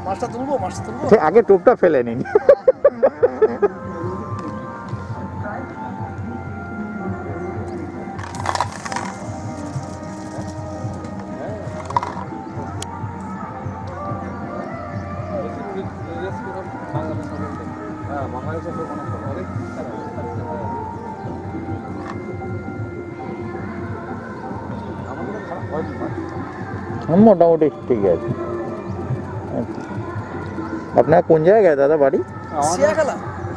মাছটা তুলবো আগে টোপটা ফেলে নিন। মোটামুটি ঠিক আছে। আপনার কোন জায়গায় দাদা বাড়ি?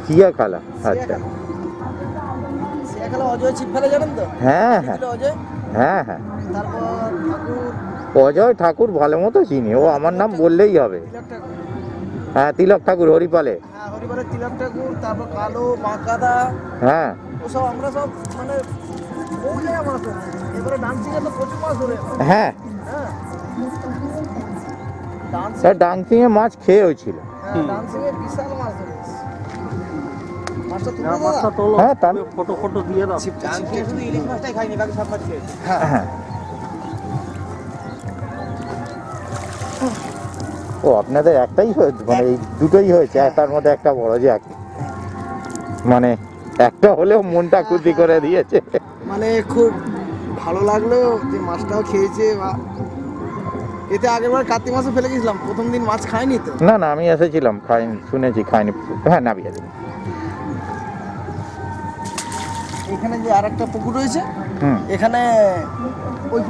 সিয়াখালা। আচ্ছা, সিয়াখালা অজয় ছিপ ফেলে জানেন তো? হ্যাঁ হ্যাঁ অজয়, হ্যাঁ হ্যাঁ, তারপর ঠাকুর, অজয় ঠাকুর ভালো মতো চিনি, ও আমার নাম বললেই হবে। তিলক ঠাকুর, হ্যাঁ তিলক ঠাকুর হরিপালে। হ্যাঁ হরিবারের তিলক ঠাকুর, তারপর কালো বাঁকাদা, হ্যাঁ ওসব আমরা সব মানে বহু জায়গা মাছ ধরে। এবারে ডান্সিংয়ে তো প্রচুর মাছ ধরে। হ্যাঁ, হ্যাঁ ডাংসিংয়ে মাছ খেয়ে হয়েছিল। হ্যাঁ ডান্সিংয়ে বিশাল মাছ ধরে। মাছটা তুলে দাও। মাছটা তোলো, হ্যাঁ তার ফটো দিয়ে দাও। ডান্সিংয়ে শুধু ইলিশ মাছটাই খাইনি, বাকি সব মাছ খেয়েছি। হ্যাঁ, ও আপনাদের একটাই হয়েছে, মানে এই দুটোই হয়েছে, তার মধ্যে একটা বড় জ্যাক, মানে একটা হলেও মনটা খুশি করে দিয়েছে। মানে খুব ভালো লাগলো যে মাছটাও খেয়েছে। বা এতে আগেরবার কার্তিক মাসে ফেলে গেছিলাম, প্রথম দিন মাছ খাইনি তো। না না, আমি এসেছিলাম, খাইনি, শুনেছি খাইনি। হ্যাঁ নাবিয়ে দিন। এখানে যে আরেকটা পুকুর রয়েছে, হুম, এখানে ওই